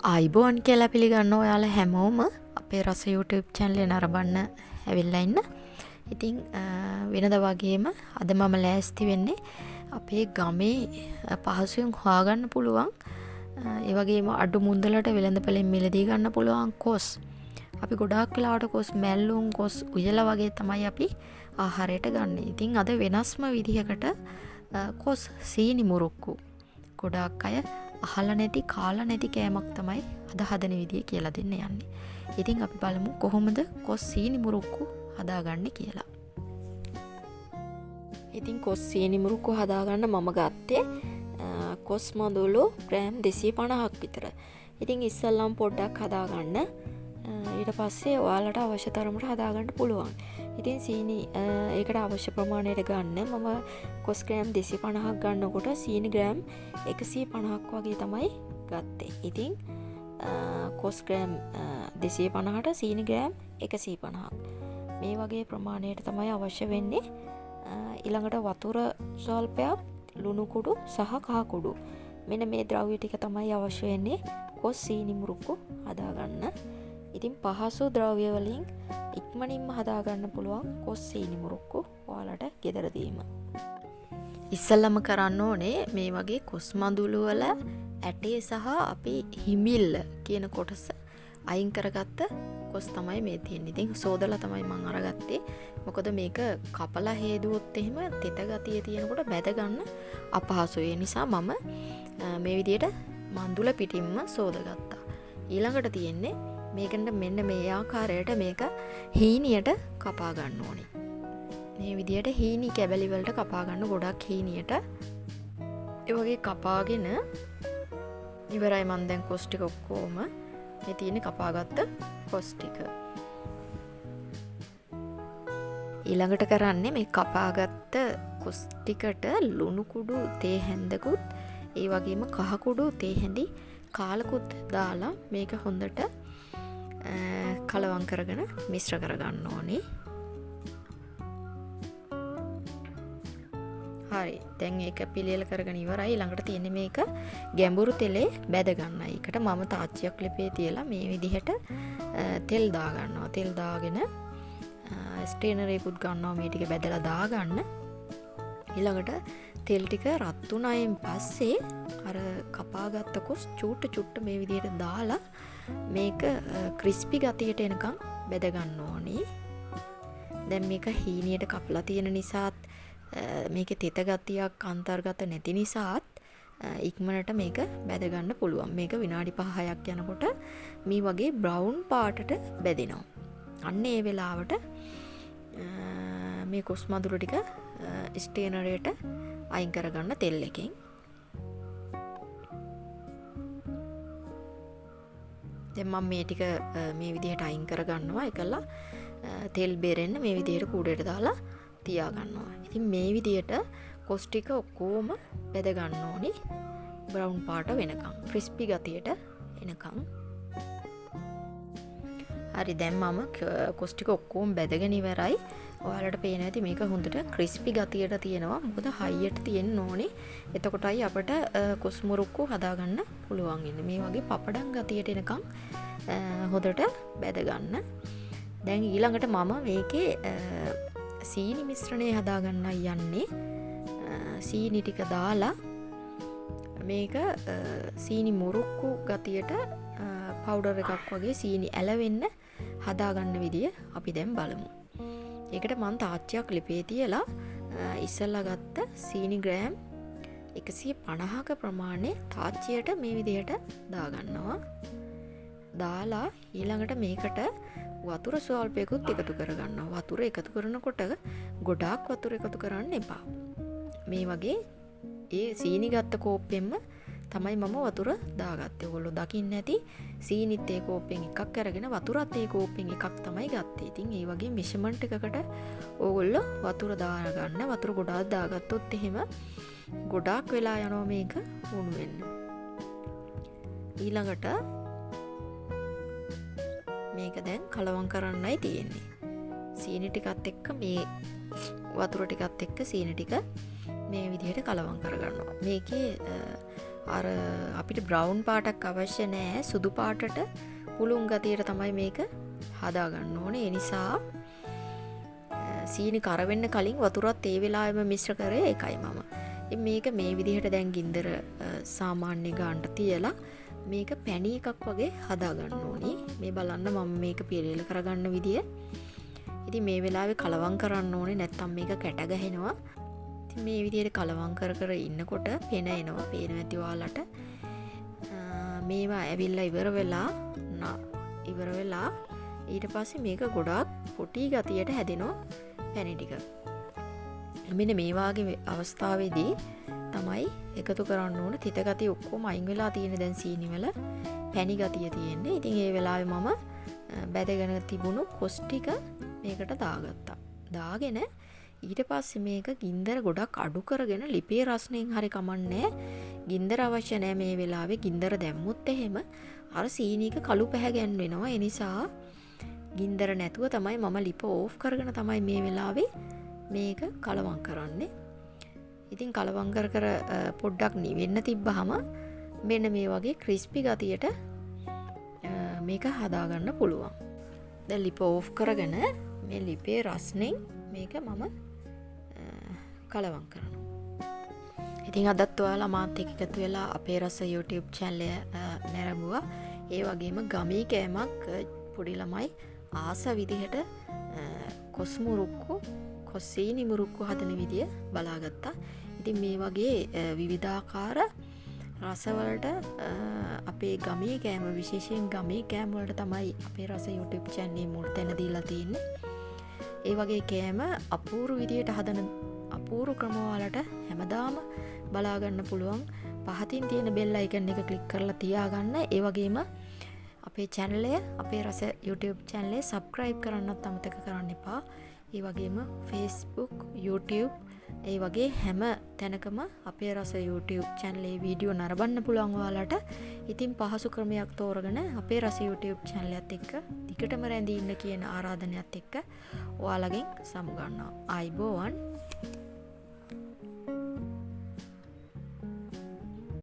ආයිබෝන් කියලා පිළිගන්න ඔයාලා හැමෝම අපේ රස YouTube channel එක නරඹන්න ඇවිල්ලා ඉන්න. ඉතින් වෙනද වගේම අද මම ලෑස්ති වෙන්නේ අපේ ගමේ පහසුවෙන් හොයාගන්න පුළුවන් ඒ වගේම අඩු මුන්දලට වෙළඳපොලෙන් මිලදී ගන්න පුළුවන් කොස්. අපි ගොඩාක් වෙලාවට කොස් මැල්ලුම් කොස් උයලා වගේ තමයි අපි ආහාරයට ගන්න. ඉතින් අද වෙනස්ම විදිහකට කොස් සීනි මුරුක්කු ගොඩාක් අය අහලා නැති කාලා නැති කෑමක් තමයි අද හදන විදිය කියලා දෙන්න යන්නේ. ඉතින් අපි බලමු කොහොමද කොස් සීනි මුරුක්කු හදාගන්නේ කියලා. ඉතින් කොස් සීනි මුරුක්කු හදාගන්න මම ගත්තේ කොස් මඳුළු ග්‍රෑම් 250ක් විතර. ඉතින් ඉස්සල්ලාම පොඩ්ඩක් හදාගන්න. ඊට පස්සේ ඔයාලට අවශ්‍ය තරමට හදාගන්න පුළුවන්. ඉතින් සීනි ඒකට අවශ්‍ය ප්‍රමාණයට ගන්න. මම කොස් ග්‍රෑම් 250ක් ගන්නකොට සීනි ග්‍රෑම් 150ක් වගේ තමයි ගත්තේ. ඉතින් කොස් ග්‍රෑම් 250ට සීනි ග්‍රෑම් 150ක්. මේ වගේ ප්‍රමාණයට තමයි අවශ්‍ය වෙන්නේ. ඊළඟට වතුර ස්වල්පයක්, ලුණු කුඩු සහ කහ කුඩු. මෙන්න මේ ද්‍රව්‍ය ටික තමයි අවශ්‍ය වෙන්නේ කොස් සීනි මුරුක්කු හදාගන්න. ඉතින් පහසු ද්‍රව්‍ය වලින් ඉක්මනින්ම හදාගන්න පුළුවන් කොස් සීනි මුරුක්කු ඔයාලට ගෙදරදීම. ඉස්සෙල්ලම කරන්න ඕනේ මේ වගේ කොස් මඳුළු වල ඇටේ සහ අපි හිමිල්ල කියන කොටස අයින් කරගත්ත කොස් තමයි මේ තියෙන්නේ. ඉතින් සෝදලා තමයි මම අරගත්තේ. මොකද මේක කපලා හේදුවොත් එහෙම තෙත ගතිය තියෙනකොට බැද ගන්න අපහසුයි. ඒ නිසා මම මේ විදිහට මඳුල පිටින්ම සෝදගත්තා. ඊළඟට තියෙන්නේ මේකට මෙන්න මේ ආකාරයට මේක හීනියට කපා ගන්න ඕනේ. මේ විදිහට හීනි කැබලි වලට කපා ගන්න ගොඩක් හීනියට. ඒ වගේ කපාගෙන ඉවරයි මම දැන් කොස් ටික ඔක්කොම මේ තියෙන්නේ කපාගත්ත කොස් ටික. ඊළඟට කරන්නේ මේ කපාගත්ත කොස් ටිකට ලුණු කුඩු තේ හැන්දකුත් ඒ වගේම කහ කුඩු තේ හැඳි කාලකුත් දාලා මේක හොඳට කලවම් කරගෙන මිශ්‍ර කරගන්න ඕනේ. හරි. දැන් ඒක පිළියෙල කරගෙන ඉවරයි. ඊළඟට තියෙන්නේ මේක ගැඹුරු තෙලේ බැද ගන්නයි. ඒකට මම තාච්චියක් ලිපේ තියලා මේ විදිහට තෙල් දා ගන්නවා. තෙල් දාගෙන ස්ටේනර් එකකුත් ගන්නවා මේ ටික බැදලා දාගන්න. ඊළඟට තෙල් ටික රත් වුණායින් පස්සේ අර කපාගත්ත කොස් චුට්ට මේ විදිහට දාලා මේක ක්‍රිස්පි ගතියට එනකම් බෙද ගන්න ඕනේ. දැන් මේක හීනියට කපලා තියෙන නිසාත් මේකේ තෙත ගතියක් අන්තර්ගත නැති නිසාත් ඉක්මනට මේක බෙද ගන්න පුළුවන්. මේක විනාඩි 5ක් යනකොට මේ වගේ බ්‍රවුන් පාටට බෙදෙනවා. අන්න ඒ වෙලාවට මේ කොස් මදුරු ටික ස්ටේනරයට අයින් කරගන්න තෙල් එකෙන්. දැන් මම මේ ටික මේ විදිහට අයින් කරගන්නවා. ඒකලා තෙල් බෙරෙන්න මේ විදිහට කූඩේට දාලා තියා ගන්නවා. ඉතින් මේ විදිහට කොස් ටික ඔක්කොම බෙද ගන්න ඕනි බ්‍රවුන් පාට වෙනකම්, ක්‍රිස්පි ගතියට එනකම්. හරි. දැන් මම කොස් ටික ඔක්කොම බෙදගෙන ඉවරයි. ඔයාලට පේන ඇති මේක හොඳට ක්‍රිස්පි ගතියට තියෙනවා. මොකද හයියට තියෙන්න ඕනේ. එතකොටයි අපට කොස් මුරුක්කු හදාගන්න පුළුවන් ඉන්නේ. මේ වගේ පපඩම් ගතියට එනකම් හොඳට බෙද ගන්න. දැන් ඊළඟට මම මේකේ සීනි මිශ්‍රණය හදාගන්නයි යන්නේ. සීනි ටික දාලා මේක සීනි මුරුක්කු ගතියට පවුඩර් එකක් වගේ සීනි ඇලවෙන්න හදාගන්න විදිය අපි දැන් බලමු. ඒකට මම තාච්චියක් ලිපේ තියලා ඉස්සෙල්ලා ගත්ත සීනි ග්‍රෑම් 150ක ප්‍රමාණය තාච්චියට මේ විදිහට දාගන්නවා. දාලා ඊළඟට මේකට වතුර ස්වල්පයකුත් එකතු කරගන්නවා. වතුර එකතු කරනකොට ගොඩාක් වතුර එකතු කරන්න එපා. මේ වගේ ඒ සීනි ගත්ත කෝප්පෙන්ම තමයි මම වතුර දාගත්තේ. ඔයගොල්ලෝ දකින්න ඇති සීනිත් ඒ කෝප්පෙන් එකක් අරගෙන වතුරත් ඒ කෝප්පෙන් එකක් තමයි ගත්තේ. ඉතින් ඒ වගේ මෙෂර්මන්ට් එකකට ඔයගොල්ලෝ වතුර දාගන්න. වතුර ගොඩාක් දාගත්තොත් එහෙම ගොඩාක් වෙලා යනවා මේක උණු වෙන්න. ඊළඟට මේක දැන් කලවම් කරන්නයි තියෙන්නේ. සීනි ටිකත් එක්ක මේ වතුර ටිකත් එක්ක සීනි ටික මේ විදිහට කලවම් කරගන්නවා. මේකේ අර අපිට බ්‍රවුන් පාටක් අවශ්‍ය නැහැ. සුදු පාටට පුළුන් ගතියට තමයි මේක හදාගන්න ඕනේ. ඒ නිසා සීනි කර වෙන්න කලින් වතුරත් ඒ වෙලාවෙම මිශ්‍ර කරේ ඒකයි මම. ඉතින් මේක මේ විදිහට දැන් ගින්දර සාමාන්‍ය ගානට තියලා මේක පැණි එකක් වගේ හදාගන්න ඕනි. මේ බලන්න මම මේක පිළියෙල කරගන්න විදිය. ඉතින් මේ වෙලාවේ කලවම් කරන්න ඕනේ නැත්නම් මේක කැට ගහනවා. ඉතින් මේ විදිහට කලවම් කර කර ඉන්නකොට පෙන එනවා. පේනවා ඇති ඔයාලට. මේවා ඇවිල්ලා ඉවර වෙලා ඊට පස්සේ මේක ගොඩාක් පොටි ගතියට හැදෙනවා පැණි ටික. මෙන්න මේ වාගේ අවස්ථාවේදී තමයි එකතු කරන්න ඕන. තිත ගතිය ඔක්කොම අයින් වෙලා තියෙන දැන් සීනි වල පැණි ගතිය තියෙන්නේ. ඉතින් ඒ වෙලාවේ මම බැදගෙන තිබුණු කොස් ටික මේකට දාගත්තා. දාගෙන ඊට පස්සේ මේක ගින්දර ගොඩක් අඩු කරගෙන ලිපේ රස්නෙන් හරි කමන්නේ. ගින්දර අවශ්‍ය නැහැ මේ වෙලාවේ. ගින්දර දැම්මුත් එහෙම අර සීනි එක කළු පැහැගෙන වෙනවා. ඒ නිසා ගින්දර නැතුව තමයි මම ලිප ඕෆ් කරගෙන තමයි මේ වෙලාවේ මේක කලවම් කරන්නේ. ඉතින් කලවම් කර පොඩ්ඩක් නිවෙන්න තිබ්බහම මෙන්න මේ වගේ ක්‍රිස්පි ගතියට මේක හදාගන්න පුළුවන්. දැන් ලිප ඕෆ් කරගෙන මේ ලිපේ රස්නෙන් මේක මම කලවම් කරනවා. ඉතින් අදත් ඔයාලා මාත් එක්ක එකතු වෙලා අපේ රස YouTube channel එක නැරඹුවා. ඒ වගේම ගමී කෑමක් පොඩි ළමයි ආස විදිහට කොස් මුරුක්කු සීනි මුරුක්කු හදන විදිය බලාගත්තා. ඉතින් මේ වගේ විවිධාකාර රසවලට අපේ ගමේ කෑම විශේෂයෙන් ගමේ කෑම වලට තමයි අපේ රස YouTube channel එකේ මුල් තැන දීලා තියෙන්නේ. ඒ වගේ කෑම අපූර්ව විදියට හදන අපූර්ව ක්‍රම වලට හැමදාම බලා ගන්න පුළුවන්. පහතින් තියෙන bell icon එක ක්ලික් කරලා තියාගන්න. ඒ වගේම අපේ channel එක අපේ රස YouTube channel එක subscribe කරන්නත් අමතක කරන්න එපා. ඒ වගේම Facebook, YouTube ඒ වගේ හැම තැනකම අපේ රස YouTube channel එකේ වීඩියෝ නරඹන්න පුළුවන් ඔයාලට. ඉතින් පහසු ක්‍රමයක් තෝරගෙන අපේ රස YouTube channel එකත් එක්ක දිගටම රැඳී ඉන්න කියන ආරාධනයත් එක්ක ඔයාලගෙන් සමුගන්නවා. ආයිබෝවන්.